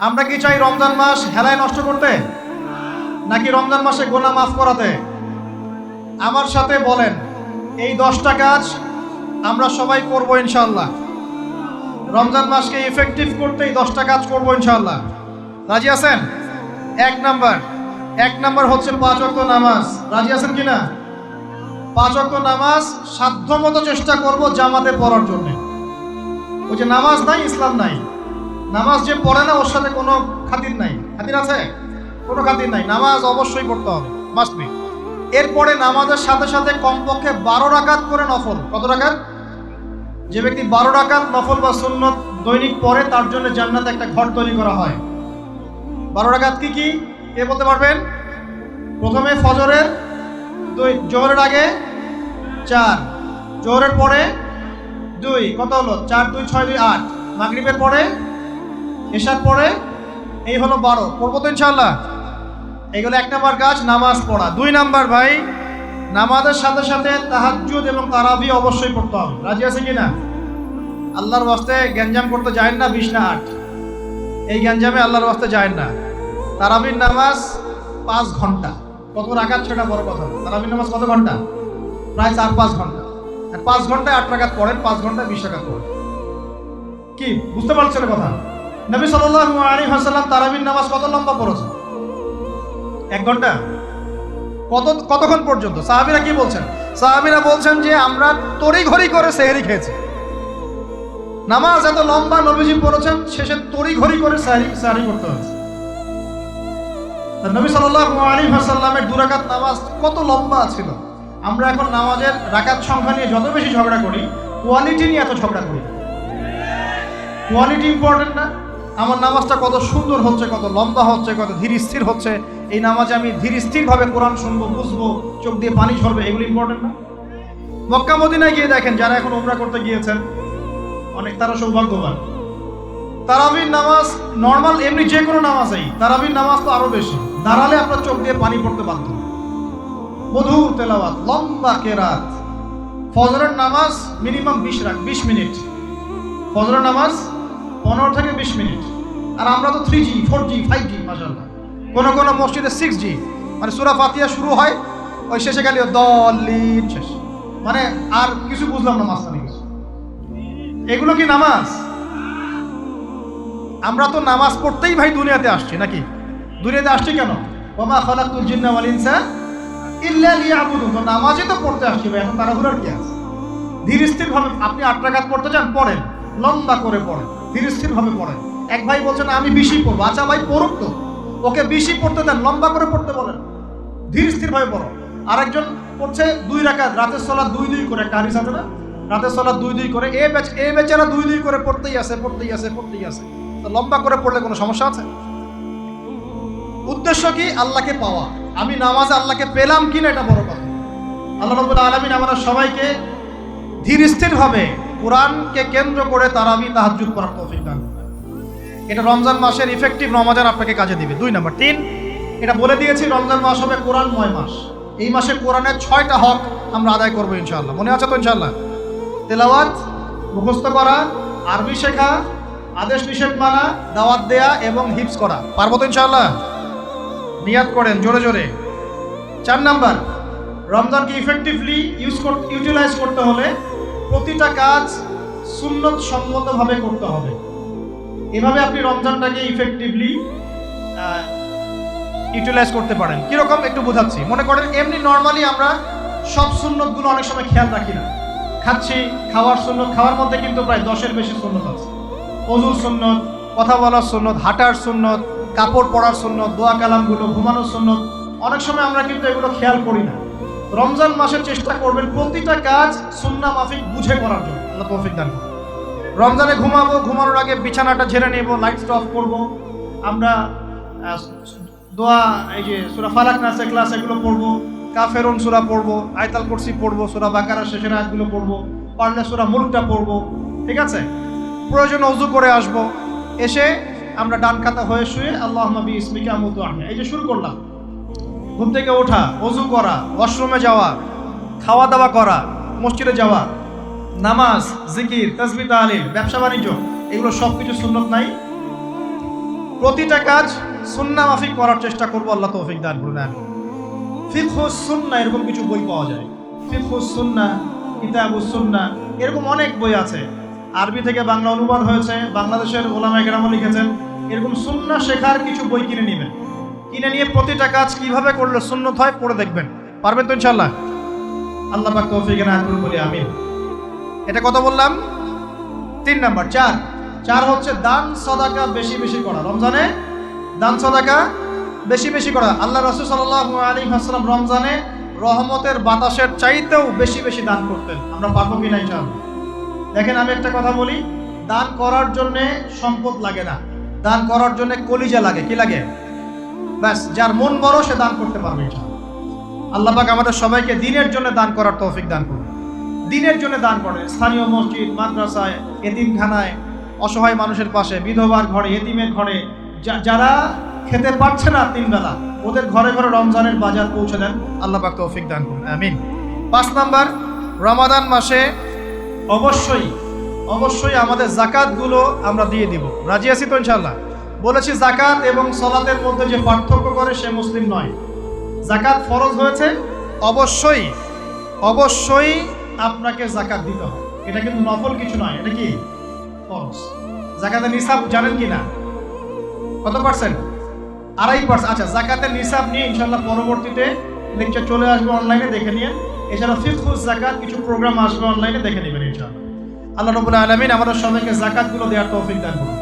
আমরা কি চাই রমজান মাস হেলায় নষ্ট করতে, নাকি রমজান মাসে গুনাহ মাফ করাতে? আমার সাথে বলেন, এই 10টা কাজ আমরা সবাই করব ইনশাআল্লাহ। রমজান মাসকে ইফেক্টিভ করতে এই 10টা কাজ করব ইনশাআল্লাহ। রাজি আছেন? এক নাম্বার হচ্ছে 5 ওয়াক্ত নামাজ। রাজি আছেন কিনা? 5 ওয়াক্ত নামাজ সাধ্যমতো চেষ্টা করব জামাতে পড়ার জন্য। ওই যে নামাজ নাই ইসলাম নাই, নামাজ যে পড়ে না ওর সাথে কোনো খাতির নাই। খাতির আছে? কোনো খাতির নাই। নামাজ অবশ্যই পড়তে হবে, মাস্ট বি। এরপরে নামাজের সাথে সাথে কমপক্ষে 12 রাকাত করে নফল। কত রাকাত? যে ব্যক্তি 12 রাকাত নফল বা সুন্নত দৈনিক পড়ে তার জন্য জান্নাতে একটা ঘর তৈরি করা হয়। 12 রাকাত কি কি কে বলতে পারবেন? প্রথমে ফজরের 2, জোহরের আগে 4, জোহরের পরে 2, কত হলো? 4 2 6 2 8, মাগরিবের পরে, এশার পরে, এই হলো 12। পড়বো তো ইনশাআল্লাহ? এইগুলো 1 নাম্বার কাজ, নামাজ পড়া। 2 নাম্বার ভাই, নামাজের সাথে সাথে তাহাজ্জুদ এবং তারাবি অবশ্যই পড়তে হবে। রাজি আছে কিনা? আল্লাহর ওয়াস্তে গ্যাঞ্জাম করতে যায় না 20 না 8, এই গ্যাঞ্জামে আল্লাহর ওয়াস্তে যায় না। তারাবির নামাজ 5 ঘন্টা। কত রাকাত সেটা বড় কথা। তারাবির নামাজ কত ঘন্টা? প্রায় 4-5 ঘন্টা। আর 5 ঘন্টায় 8 রাকাত পড়েন, 5 ঘন্টায় 20 রাকাত পড়েন। কি বুঝতে পারছেন কথা? নবী সাল্লাল্লাহু আলাইহি ওয়াসাল্লাম তারাবির নামাজ কত লম্বা পড়েছেন? 1 ঘন্টা। কতক্ষণ পর্যন্ত? সাহাবীরা কি বলছেন? সাহাবীরা বলছেন যে আমরা তড়িঘড়ি করে সেহরি খেয়েছি। নামাজ এত লম্বা নবীজি পড়েছেন, শেষে তড়িঘড়ি করে সেহরি করতে হয়েছে। নবী সাল্লাল্লাহু আলাইহি ওয়াসাল্লামের 2 রাকাত নামাজ কত লম্বা ছিল। আমরা এখন নামাজের রাকাত সংখ্যা নিয়ে যত বেশি ঝগড়া করি, কোয়ালিটি নিয়ে এত ঝগড়া করি। কোয়ালিটি ইম্পর্টেন্ট না? আমার নামাজটা কত সুন্দর হচ্ছে, কত লম্বা হচ্ছে, কত ধীর স্থির হচ্ছে, এই নামাজে আমি ধীর স্থিরভাবে কোরআন শুনবো, বুঝবো, চোখ দিয়ে পানি ঝরবে, এগুলো ইম্পর্টেন্ট না? মক্কা মদিনায় গিয়ে দেখেন, যারা এখন উমরা করতে গিয়েছেন অনেক, তারা সৌভাগ্যবান। তারাবির নামাজ নর্মাল এমনি যে কোনো নামাজেই, তারাবির নামাজ তো আরো বেশি। দাঁড়ালে আপনার চোখ দিয়ে পানি পড়তে বাধ্য। মধুর তেলাওয়াত, লম্বা কেরাত। ফজরের নামাজ মিনিমাম 20 মিনিট। ফজরের নামাজ 15 থেকে 20 মিনিট। আর আমরা তো 3G 4G 5G মাশাআল্লাহ। কোন মসজিদে 6G, মানে সূরা ফাতিহা শুরু হয়, ওই শেষে গেলে দলিন শেষ, মানে আর কিছু বুঝলাম না মাঝখানে কিছু। এগুলো কি নামাজ? আমরা তো নামাজ পড়তেই ভাই দুনিয়াতে আসছি, নাকি? দুনিয়াতে আসছি কেন? ওমা খালাকতুল জিন্না ওয়াল ইনসা ইল্লা লিয়াবুদুন। তো নামাজই তো পড়তে আসছি ভাই, এখন তাড়াহুড়ার কি আছে? ধীর স্থির ভাবে আপনি 8 রাকাত পড়তে চান, পড়েন, লম্বা করে পড়েন, ধীর স্থির ভাবে পড়েন। এক ভাই বলছেন আমি 20 পড়বো। আচ্ছা ভাই পড়ুক তো, ওকে 20 পড়তে দেন, লম্বা করে পড়তে বলেন, ধীর স্থির ভাবে পড়ো। আরেকজন পড়ছে 2 রাকাত, রাতের সালাত 2-2 করে, একটা হাদিস আছে না? রাতের সালাত 2-2 করে। এই বেচারা 2-2 করে পড়তেই আছে। তো লম্বা করে পড়লে কোনো সমস্যা আছে? উদ্দেশ্য কি? আল্লাহকে পাওয়া। আমি নামাজে আল্লাহকে পেলাম কিনা এটা বড় কথা। আল্লাহ রাব্বুল আলামিন আমাদের সবাইকে ধীর স্থির ভাবে কোরআনকে কেন্দ্র করে তারাবি তাহাজ্জুদ করার তৌফিক দান। এটা রমজান মাসের ইফেক্টিভ রমাজান আপনাকে কাজে দিবে। 2 নাম্বার। 3, এটা বলে দিয়েছি, রমজান মাস হবে কোরআনময় মাস। এই মাসে কোরআনের 6টা হক আমরা আদায় করবো ইনশাআল্লাহ। মনে আছে তো ইনশাআল্লাহ? তেলাওয়াত, মুখস্থ করা, আরবি শেখা, আদেশ নিষেধ মানা, দাওয়াত দেয়া এবং হিফজ করা। পারবো তো ইনশাআল্লাহ? নিয়াত করেন জোরে জোরে। 4 নাম্বার, রমজানকে ইফেক্টিভলি ইউটিলাইজ করতে হলে প্রতিটা কাজ সুন্নত সম্মতভাবে করতে হবে। এভাবে আপনি রমজানটাকে ইফেক্টিভলি ইউটিলাইজ করতে পারেন। কিরকম একটু বোঝাচ্ছি। মনে করেন এমনি নর্মালি আমরা সব সুন্নতগুলো অনেক সময় খেয়াল রাখি না। খাচ্ছি, খাওয়ার সুন্নত, খাওয়ার মধ্যে কিন্তু প্রায় 10-এর বেশি সুন্নত আছে। ওযুর সুন্নত, কথা বলার সুন্নত, হাঁটার সুন্নত, কাপড় পরার সুন্নত, দোয়া কালামগুলো, ঘুমানোর সুন্নত, অনেক সময় আমরা কিন্তু এগুলো খেয়াল করি না। রমজান মাসে চেষ্টা করবেন প্রতিটা কাজ সুন্নাহ মাফিক বুঝে করার জন্য। আল্লাহ তৌফিক দান করুন। রমজানে ঘুমাবো, ঘুমানোর আগে বিছানাটা ঝেড়ে নেব, লাইট অফ করব, আমরা দোয়া, এই যে সূরা ফালাক নাস ইখলাস এগুলো পড়বো, কাফেরুন সূরা পড়বো, আয়াতুল কুরসি পড়বো, সূরা বাকারা শেষের আয়াতগুলো পড়বো, পারলে সূরা মুলকটা পড়বো, ঠিক আছে? প্রয়োজনে ওযু করে আসবো, এসে আমরা ডান কাতা হয়ে শুয়ে আল্লাহুম্মা বিইসমিকা আমুতু আহয়া, এই যে শুরু করলাম। ঘুম থেকে ওঠা, ওযু করা, ওয়াশরুমে যাওয়া, খাওয়া দাওয়া করা, মসজিদে যাওয়া, নামাজ, জিকির, তাসবিহ, তাহলিল, ব্যবসা বাণিজ্য, এগুলো সব কিছু সুন্নত নাই? প্রতিটা কাজ সুন্নাহ মাফিক করার চেষ্টা করবো, আল্লাহ তৌফিক দান করুন। আমিন। ফিকহুস সুন্নাহ এরকম কিছু বই পাওয়া যায়, ফিকহুস সুন্নাহ, কিতাবুস সুন্নাহ, এরকম অনেক বই আছে। আরবি থেকে বাংলা অনুবাদ হয়েছে, বাংলাদেশের ওলামায়ে কেরামও লিখেছেন। এরকম সুন্নাহ শেখার কিছু বই কিনে নেবেন, কিনে নিয়ে প্রতিটা কাজ কিভাবে করলে সুন্নত হয় পড়ে দেখবেন। পারবেন তো ইনশাআল্লাহ? আল্লাহ পাক তৌফিক এনায়েত করুন বলি আমিন। এটা কত বললাম? 3 নাম্বার। 4 হচ্ছে দান সাদাকা বেশি বেশি করা। রমজানে দান সাদাকা বেশি বেশি করা। আল্লাহ রাসূল সাল্লাল্লাহু আলাইহি ওয়াসাল্লাম রমজানে রহমতের বাতাসের চাইতেও বেশি বেশি দান করতেন। আমরা পারবো কিনা ইনশাআল্লাহ? দেখেন, আমি একটা কথা বলি, দান করার জন্যে সম্পদ লাগে না, দান করার জন্য কলিজা লাগে। কি লাগে? ব্যাস, যার মন বড় সে দান করতে পারবে ইনশাআল্লাহ। আল্লাহ পাক আমাদের সবাইকে দ্বীনের জন্য দান করার তৌফিক দান করুন। দ্বীনের জন্য দান করেন, স্থানীয় মসজিদ, মাদ্রাসায়, এতিমখানায়, অসহায় মানুষের পাশে, বিধবার ঘরে, এতিমের ঘরে, যারা খেতে পারছে না 3 বেলা, ওদের ঘরে ঘরে রমজানের বাজার পৌঁছে দেন। আল্লাহ পাক তৌফিক দান করুন। আমিন। 5 নাম্বার, রমাদান মাসে অবশ্যই আমাদের জাকাতগুলো আমরা দিয়ে দিব। রাজি আছি তো ইনশাআল্লাহ? বলেছি জাকাত এবং সালাতের মধ্যে যে পার্থক্য করে সে মুসলিম নয়। জাকাত ফরজ হয়েছে, অবশ্যই আপনাকে জাকাত দিতে হবে। এটা কিন্তু নফল কিছু নয়, এটা কি ফরজ। জাকাতের নিসাব জানেন কি না? কত পার্সেন্ট? 2.5%। আচ্ছা, জাকাতের নিসাব নিয়ে ইনশাআল্লাহ পরবর্তীতে লেকচার চলে আসবে, অনলাইনে দেখে নিন। এছাড়া ফিকহুস যাকাত কিছু প্রোগ্রাম আসবে, অনলাইনে দেখে নেবেন ইনশাআল্লাহ। আল্লাহ রাব্বুল আলামিন আমাদের সবাইকে যাকাতগুলো দেওয়ার তৌফিক দান করুন।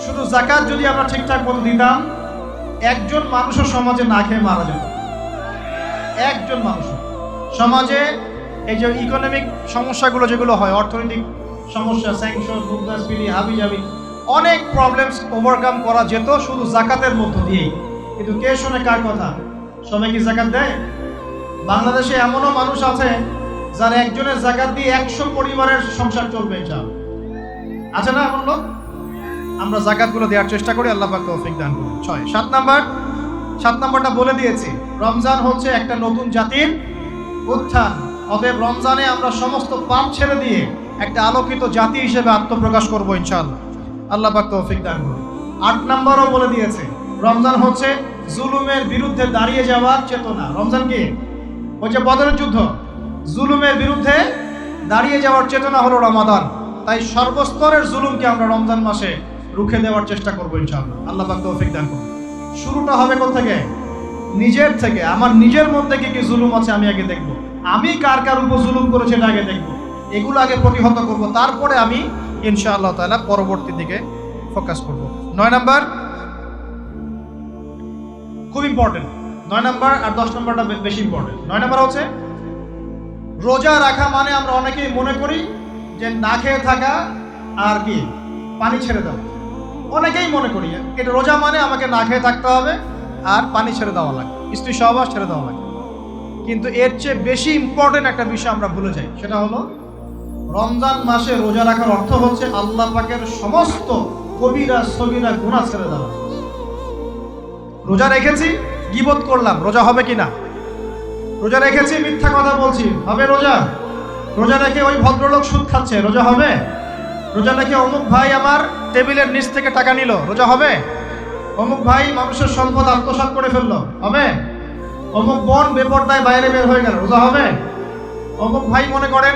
শুধু যাকাত যদি আমরা ঠিকঠাক মতো দিতাম, একজন মানুষও সমাজে না খেয়ে মারা যেত। একজন মানুষ সমাজে, এই যে ইকোনমিক সমস্যাগুলো যেগুলো হয়, অর্থনৈতিক সমস্যা, স্যাংশন, মুদ্রাস্ফীতি, হাবিজাবি, অনেক প্রবলেমস ওভারকাম করা যেত শুধু যাকাতের মধ্য দিয়েই। কিন্তু কে শোনে কার কথা? সবাই কি যাকাত দেয়? বাংলাদেশে এমনও মানুষ আছে যার একজনের যাকাত দিয়ে 100 পরিবারের সংসার চলবে ইনশাআল্লাহ। আছে না এমন লোক? আমরা যাকাতগুলো দেওয়ার চেষ্টা করি, আল্লাহ পাক তৌফিক দান করুন। 7 নাম্বারটা বলে দিয়েছি, রমজান হচ্ছে একটা নতুন জাতির উত্থান। অতএব রমজানে আমরা সমস্ত পাপ ছেড়ে দিয়ে একটা আলোকিত জাতি হিসেবে আত্মপ্রকাশ করবো ইনশাআল্লাহ। আল্লাহ পাক তৌফিক দান করুন। 8 নাম্বারও বলে দিয়েছে, রমজান হচ্ছে জুলুমের বিরুদ্ধে দাঁড়িয়ে যাওয়ার চেতনা। রমজান কি? ওই যে বদরের যুদ্ধ, জুলুমের বিরুদ্ধে দাঁড়িয়ে যাওয়ার চেতনা হলো রমাদান। তাই সর্বস্তরের জুলুমকে আমরা রমজান মাসে রুখে দেওয়ার চেষ্টা করবো ইনশাআল্লাহ। আল্লাহ পাক তৌফিক দান করুন। শুরুটা হবে কোথা থেকে? নিজের থেকে। আমার নিজের মধ্যে কি কি জুলুম আছে আমি আগে দেখব, আমি কার কার উপর জুলুম করেছি এটা আগে দেখব, এগুলো আগে প্রতিহত করব, তারপরে আমি ইনশাআল্লাহ তাআলা পরবর্তী দিকে ফোকাস করব। 9 নাম্বার খুব ইম্পর্টেন্ট। 9 নাম্বার আর 10 নাম্বারটা বেশি ইম্পর্টেন্ট। 9 নাম্বার হচ্ছে রোজা রাখা মানে আমরা অনেকেই মনে করি যে না খেয়ে থাকা আর কি পানি ছেড়ে দেওয়া। অনেকেই মনে করি এটা রোজা মানে আমাকে না খেয়ে থাকতে হবে আর পানি ছেড়ে দেওয়া লাগে, স্ত্রী সহবাস ছেড়ে দেওয়া লাগে। কিন্তু এর চেয়ে বেশি ইম্পর্টেন্ট একটা বিষয় আমরা ভুলে যাই, সেটা হলো রমজান মাসে রোজা রাখার অর্থ হচ্ছে আল্লাহ পাকের সমস্ত কবিরা সগীরা গুনাহ ছেড়ে দেওয়া। রোজা রেখেছি, গীবত করলাম, রোজা হবে কিনা? রোজা রেখেছি, মিথ্যা কথা বলছি, হবে রোজা? রোজা রেখে ওই ভদ্রলোক সুদ খাচ্ছে, রোজা হবে? রোজা রেখে অমুক ভাই আমার টেবিলের নিচ থেকে টাকা নিল, রোজা হবে? অমুক ভাই মানুষের সম্পদ আত্মসাৎ করে ফেললো, হবে? অমুক বোন বেপরদায় বাইরে বের হয়ে গেল, রোজা হবে? অমুক ভাই মনে করেন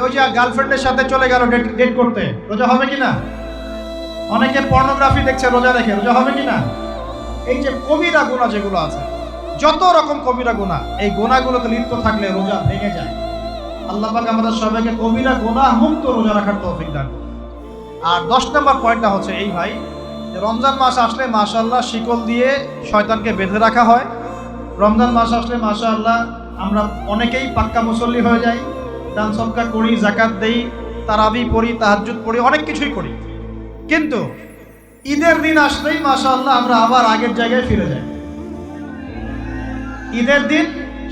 ওই যে গার্লফ্রেন্ডের সাথে চলে গেল ডেট করতে, রোজা হবে কিনা? অনেকে পর্নোগ্রাফি দেখছে রোজা রেখে, রোজা হবে কিনা? এই যে কবিরা গুনাহ যেগুলো আছে, যত রকম কবিরা গুনাহ, এই গুনাহগুলোতে লিপ্ত থাকলে রোজা ভেঙে যায়। আল্লাহ পাক আমাদের সবাইকে কবিরা গুনাহ মুক্ত রোজা রাখার তৌফিক দান। আর 10 নম্বর পয়েন্টটা হচ্ছে এই ভাই, রমজান মাস আসলে মাশাআল্লাহ শিকল দিয়ে শয়তানকে বেঁধে রাখা হয়। রমজান মাস আসলে মাশাআল্লাহ আমরা অনেকেই পাক্কা মুসল্লি হয়ে যাই, দান সদকা করি, যাকাত দেই, তারাবি পড়ি, তাহাজ্জুদ পড়ি, অনেক কিছুই করি। কিন্তু ঈদের দিন আসলেই মাশাআল্লাহ আমরা আবার আগের জায়গায় ফিরে যাই। ঈদের দিন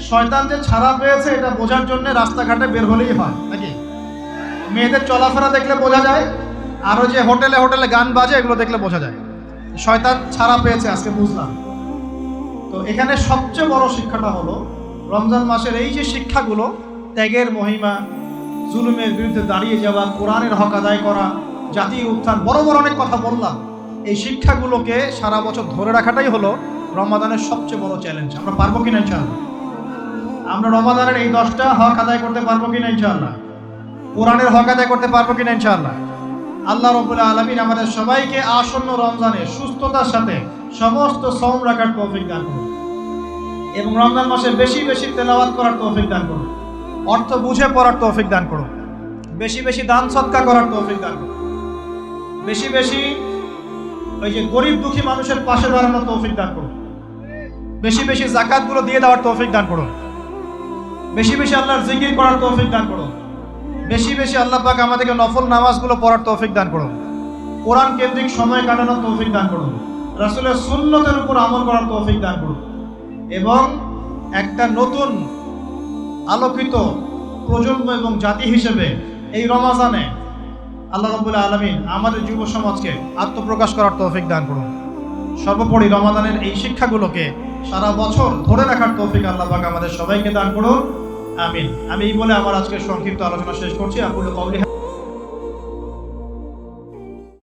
শয়তান যে ছাড়া পেয়েছে এটা বোঝার জন্য রাস্তাঘাটে বের হলেই হয় নাকি? মেয়েদের চলাফেরা দেখলে বোঝা যায়, আরও যে হোটেলে হোটেলে গান বাজে এগুলো দেখলে বোঝা যায় শয়তান ছাড়া পেয়েছে, আজকে বুঝলাম। তো এখানে সবচেয়ে বড় শিক্ষাটা হলো রমজান মাসের এই যে শিক্ষাগুলো, ত্যাগের মহিমা, জুলুমের বিরুদ্ধে দাঁড়িয়ে যাওয়া, কোরআনের হক আদায় করা, জাতীয় উত্থান, বড় বড় অনেক কথা বললাম। এই শিক্ষাগুলোকে সারা বছর ধরে রাখাটাই হলো রমাদানের সবচেয়ে বড় চ্যালেঞ্জ। আমরা পারবো কিনা ইনশাআল্লাহ? আমরা রমাদানের এই 10টা হক আদায় করতে পারবো কিনা ইনশাআল্লাহ? কোরআনের হক আদায় করতে পারবো কিনা ইনশাআল্লাহ? আল্লাহ রাব্বুল আলামিন আমাদের সবাইকে আসন্ন রমজানে সুস্থতার সাথে সমস্ত সওম রাখার তৌফিক দান করুন এবং রমজান মাসে বেশি বেশি তেলাওয়াত করার তৌফিক দান করুন, অর্থ বুঝে পড়ার তৌফিক দান করুন, বেশি বেশি দান সদকা করার তৌফিক দান করুন, বেশি বেশি ওই যে গরিব দুঃখী মানুষের পাশে দাঁড়ানোর তৌফিক দান করুন, বেশি বেশি যাকাতগুলো দিয়ে দেওয়ার তৌফিক দান করুন, বেশি বেশি আল্লাহর জিকির করার তৌফিক দান করুন, বেশি বেশি আল্লাহ পাক আমাদেরকে নফল নামাজগুলো পড়ার তৌফিক দান করুন, কোরআন কেন্দ্রিক সময় কাটানোর তৌফিক দান করুন, রাসূলের সুন্নতের উপর আমল করার তৌফিক দান করুন এবং একটা নতুন আলোকিত প্রজন্ম এবং জাতি হিসেবে এই রমাজানে আল্লাহ রাব্বুল আলামিন আমাদের যুব সমাজকে আত্মপ্রকাশ করার তৌফিক দান করুন। সর্বোপরি রমাদানের এই শিক্ষাগুলোকে সারা বছর ধরে রাখার তৌফিক আল্লাহ পাক আমাদের সবাইকে দান করুন, আমিন। আমি এই বলে আমার আজকের সংক্ষিপ্ত আলোচনা শেষ করছি। আকুলু কওলি